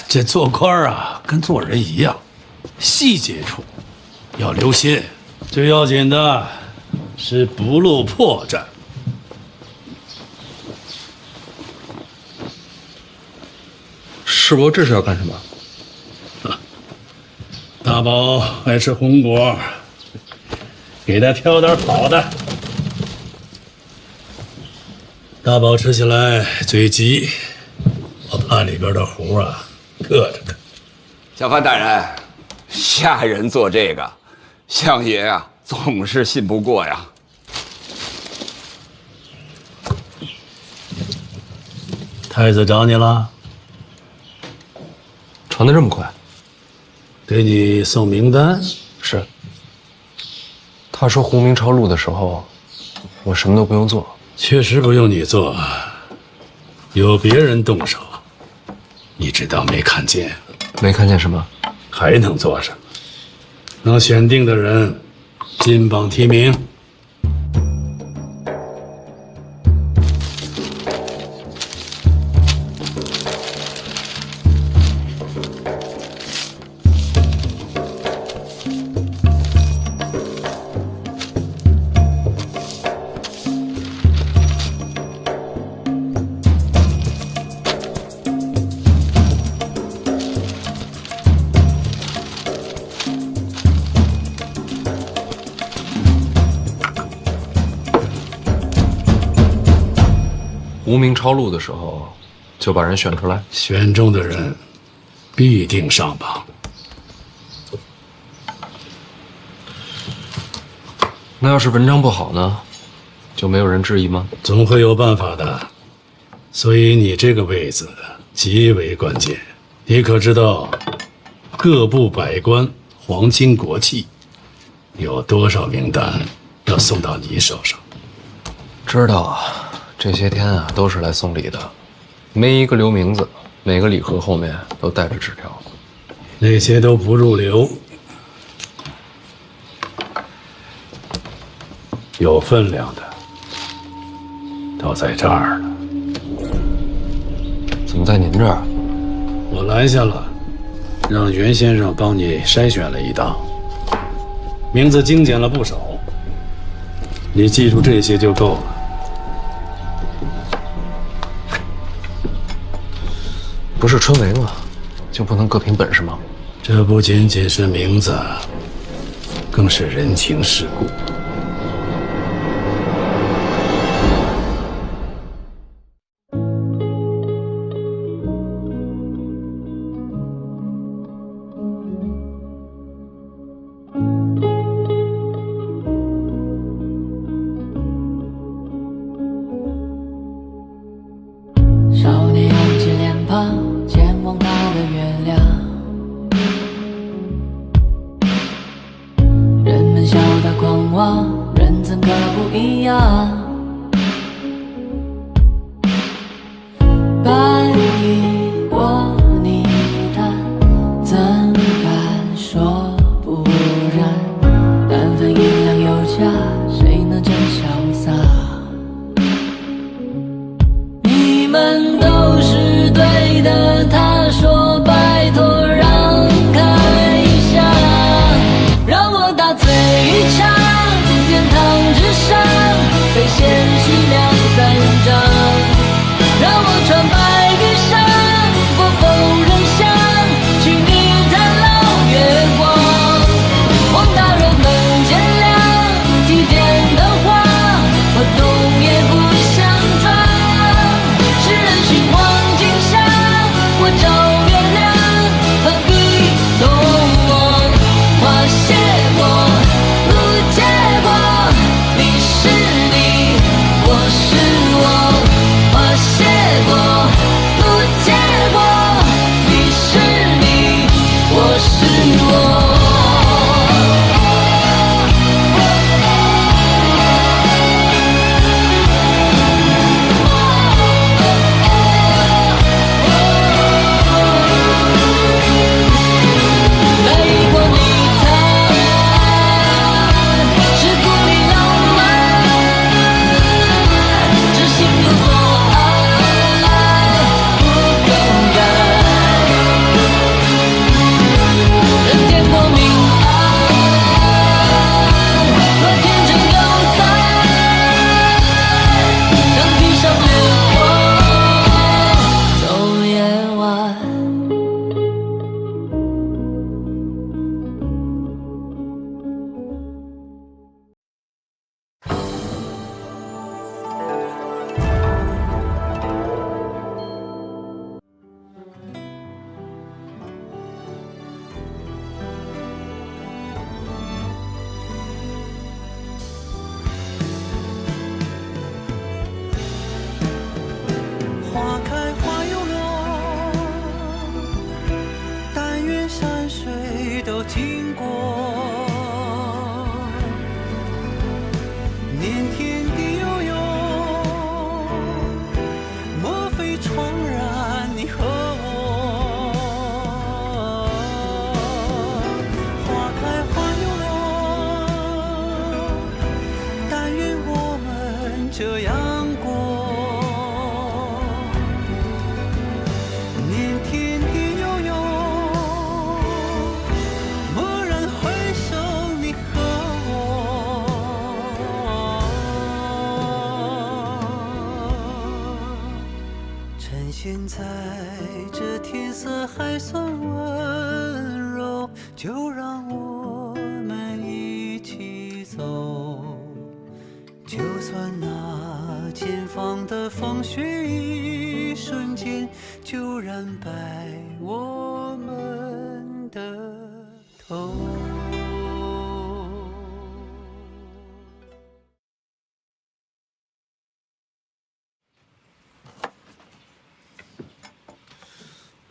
这做官啊，跟做人一样，细节处要留心。最要紧的是不露破绽。师伯，这是要干什么？大宝爱吃红果，给他挑点好的。大宝吃起来嘴急，我怕里边的糊啊硌着他。小范大人，下人做这个，相爷啊总是信不过呀。太子找你了？传得这么快？给你送名单？是。他说胡明抄录的时候，我什么都不用做。确实不用你做，有别人动手，你只当没看见。没看见什么？还能做什么？能选定的人，金榜题名。胡明抄录的时候，就把人选出来。选中的人必定上榜。那要是文章不好呢，就没有人质疑吗？总会有办法的。所以你这个位子极为关键。你可知道，各部百官、皇亲国戚，有多少名单要送到你手上？知道啊。这些天啊，都是来送礼的，没一个留名字，每个礼盒后面都带着纸条。那些都不入流，有分量的都在这儿了。怎么在您这儿？我拦下了，让袁先生帮你筛选了一道，名字精简了不少，你记住这些就够了。不是春闱吗？就不能各凭本事吗？这不仅仅是名字，更是人情世故。少年扬起脸庞，前往他的月亮。人们笑他狂妄，人怎可不一样？白衣过泥潭，怎敢说不然？但凡银两有价，谁能真潇洒？你们都是对的，他说拜托让开一下，让我大醉一场，金殿堂之上，飞现在这天色还算温柔，就让我们一起走。就算那前方的风雪一瞬间就染白我们的头。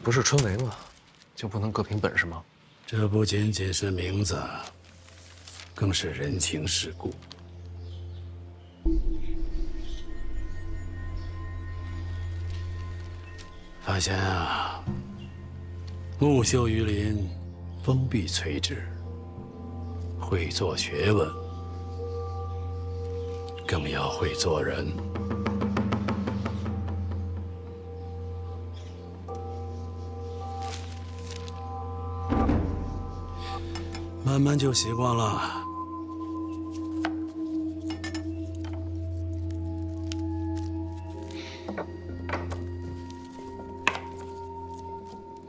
不是春闱吗？就不能各凭本事吗？这不仅仅是名字，更是人情世故。发现啊，木秀于林，风必摧之。会做学问，更要会做人。慢慢就习惯了。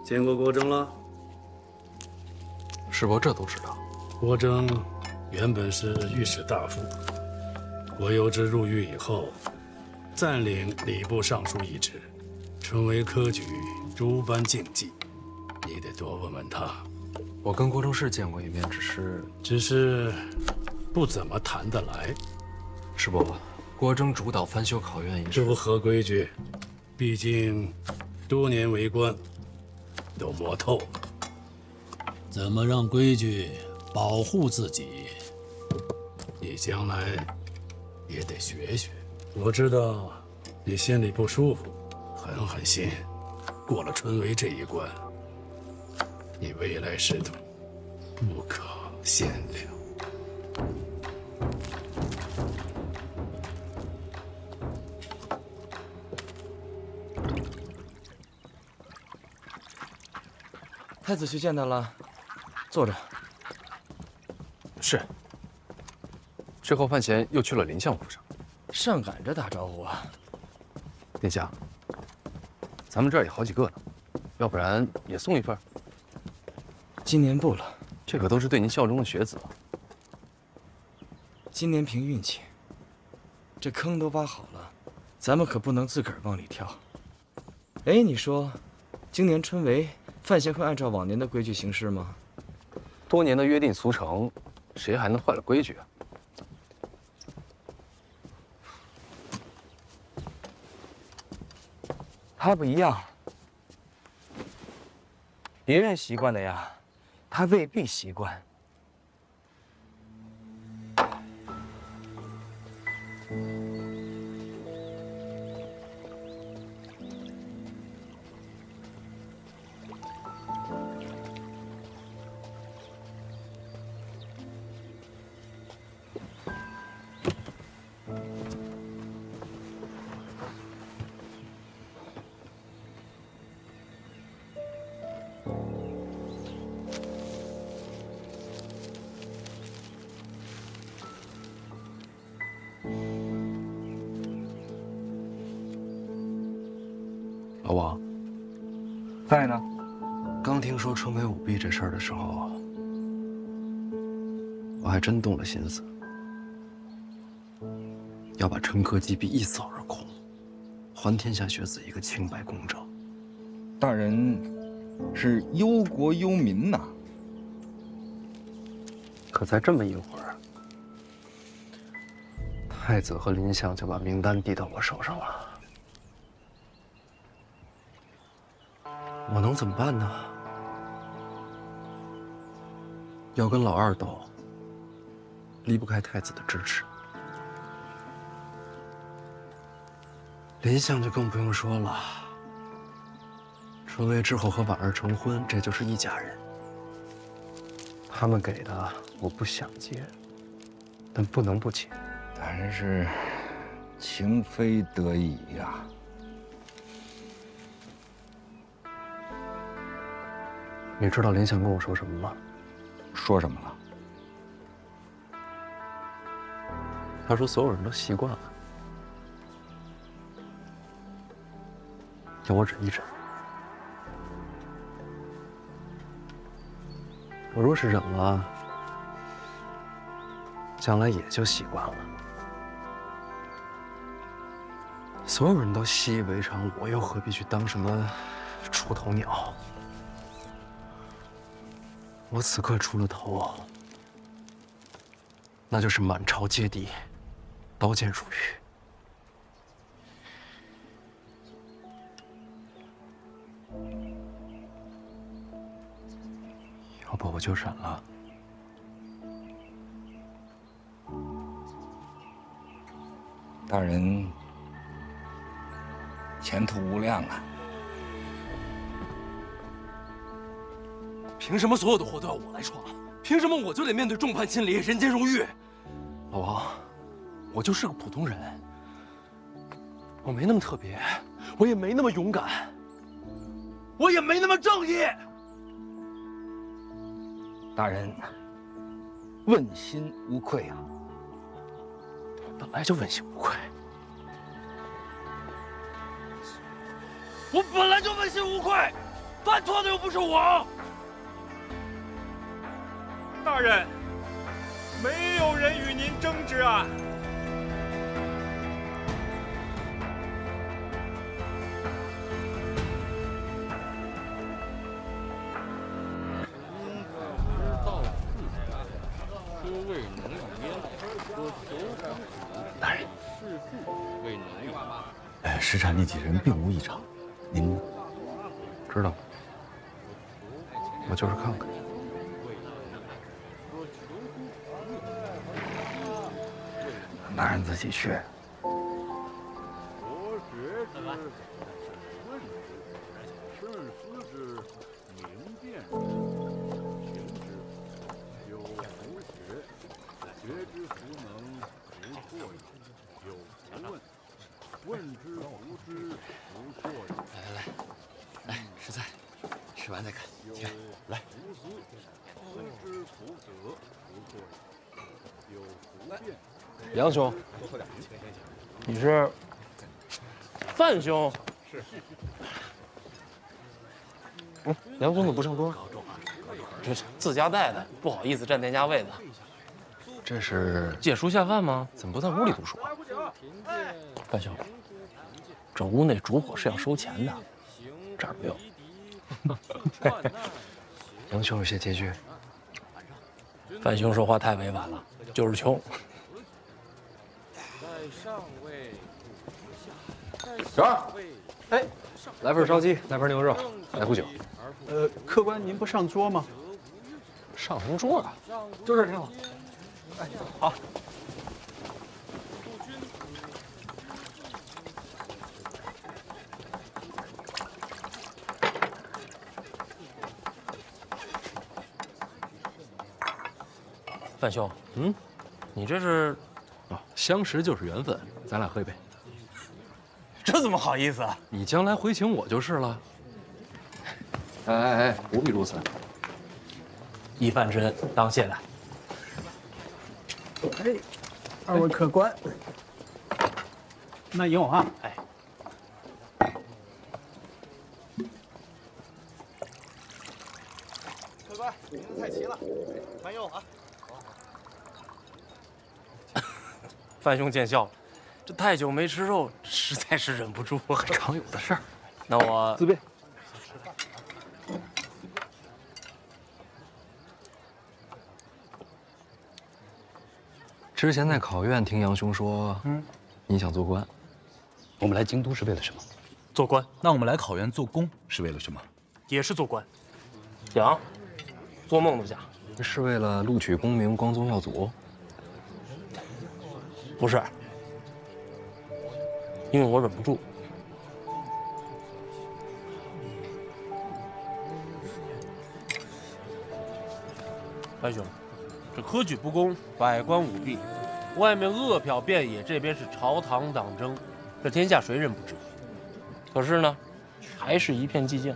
见过郭征了？师伯这都知道。郭征原本是御史大夫，郭攸之入狱以后，暂领礼部尚书一职，春闱科举诸般竞技，你得多问问他。我跟郭征是见过一面，只是不怎么谈得来。师伯，郭征主导翻修考院一事，不合规矩，毕竟多年为官，都摸透了。怎么让规矩保护自己，你将来也得学学。我知道你心里不舒服，狠心。过了春闱这一关，你未来仕途不可限量。太子去见他了，坐着。是。之后范闲又去了林相府上，上赶着打招呼啊。殿下，咱们这儿也好几个呢，要不然也送一份。今年不了，这可都是对您效忠的学子。今年凭运气，这坑都挖好了，咱们可不能自个儿往里跳。哎，你说，今年春闱范闲会按照往年的规矩行事吗？多年的约定俗成，谁还能坏了规矩啊？他不一样，别人习惯的呀，他未必习惯。老王，在呢。刚听说春闱舞弊这事儿的时候，我还真动了心思，要把陈科击毙一扫而空，还天下学子一个清白公正。大人是忧国忧民呐。可才这么一会儿，太子和林相就把名单递到我手上了。我能怎么办呢？要跟老二斗，离不开太子的支持。林相就更不用说了，春闱之后和婉儿成婚，这就是一家人。他们给的我不想接，但不能不请。大人是情非得已呀。你知道林相跟我说什么吗？说什么了？他说所有人都习惯了，让我忍一忍。我若是忍了，将来也就习惯了。所有人都习以为常，我又何必去当什么出头鸟？我此刻出了头，那就是满朝皆敌，刀剑如雨。要不我就忍了。大人前途无量啊！凭什么所有的祸都要我来闯？凭什么我就得面对众叛亲离、人间荣誉？老王，我就是个普通人，我没那么特别，我也没那么勇敢，我也没那么正义。大人问心无愧啊！本来就问心无愧，我本来就问心无愧，犯错的又不是我。大人，没有人与您争执啊！大人，石产那几人并无异常，您知道，我就是看看。大人自己去。来，实在，吃完再看。起来，来。杨兄，你是范兄？是。杨兄怎么不上桌？这是自家带的，不好意思占店家位子。这是借书下饭吗？怎么不在屋里读书啊？范兄，这屋内烛火是要收钱的，这儿不用。杨兄有些拮据。范兄说话太委婉了，就是穷。小二，哎，来份烧鸡，来盘牛肉，来壶酒。客官您不上桌吗？上什么桌啊？就这儿挺好。哎，好。范兄，你这是？啊，相识就是缘分，咱俩喝一杯。这怎么好意思啊？你将来回请我就是了。哎，不必如此。一饭之恩，当谢了。哎，二位客官，慢用啊！哎，客官，您的菜齐了，慢用啊！范兄见笑了，这太久没吃肉，实在是忍不住。很常有的事儿。那我自便。之前在考院听杨兄说，你想做官。我们来京都是为了什么？做官。那我们来考院做工是为了什么？也是做官。想，做梦都想。是为了录取功名，光宗耀祖？不是，因为我忍不住。范兄，这科举不公，百官舞弊，外面恶殍遍野，这边是朝堂党争，这天下谁人不知？可是呢，还是一片寂静。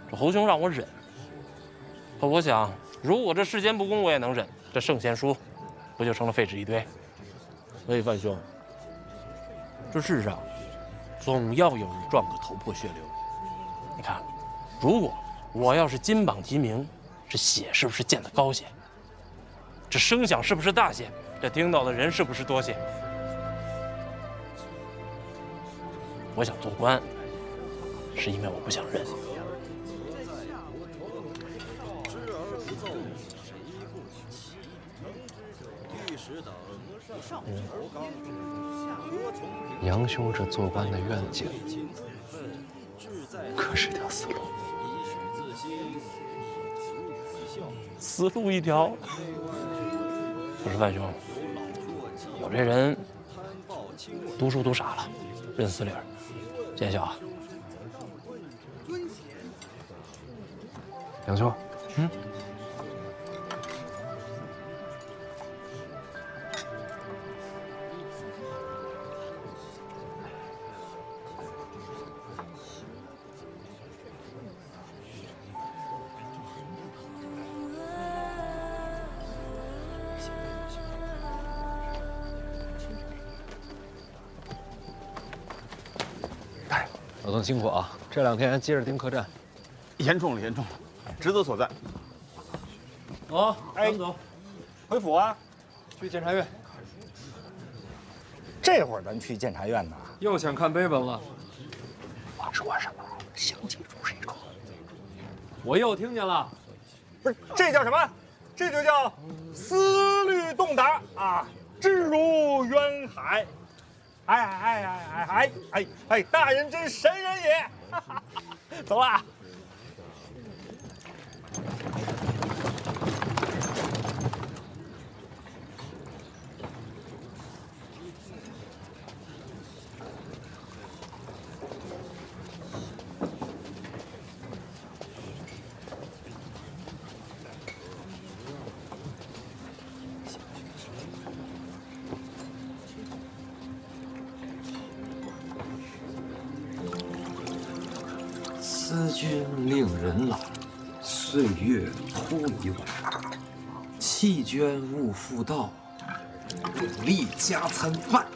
这侯兄让我忍，可我想，如果这世间不公我也能忍，这圣贤书不就成了废纸一堆？所以范兄，这世上总要有人撞个头破血流。你看，如果我要是金榜题名，这血是不是溅得高些？这声响是不是大些？这听到的人是不是多些？我想做官，是因为我不想认。杨兄这做官的愿景，可是条死路。死路一条。可是万兄，有这人读书读傻了，认死理儿。见笑啊！杨兄，老邓辛苦啊！这2天接着盯客栈，严重了，严重了，职责所在。走，咱们走，回府啊，去监察院。这会儿咱去监察院呢？又想看碑文了？我说什么？想起出谁出？我又听见了。不是，这叫什么？这就叫思虑洞达啊，志如渊海。哎，大人真神人也！走了。思君令人老，岁月忽已晚。弃捐勿复道，永立家餐饭。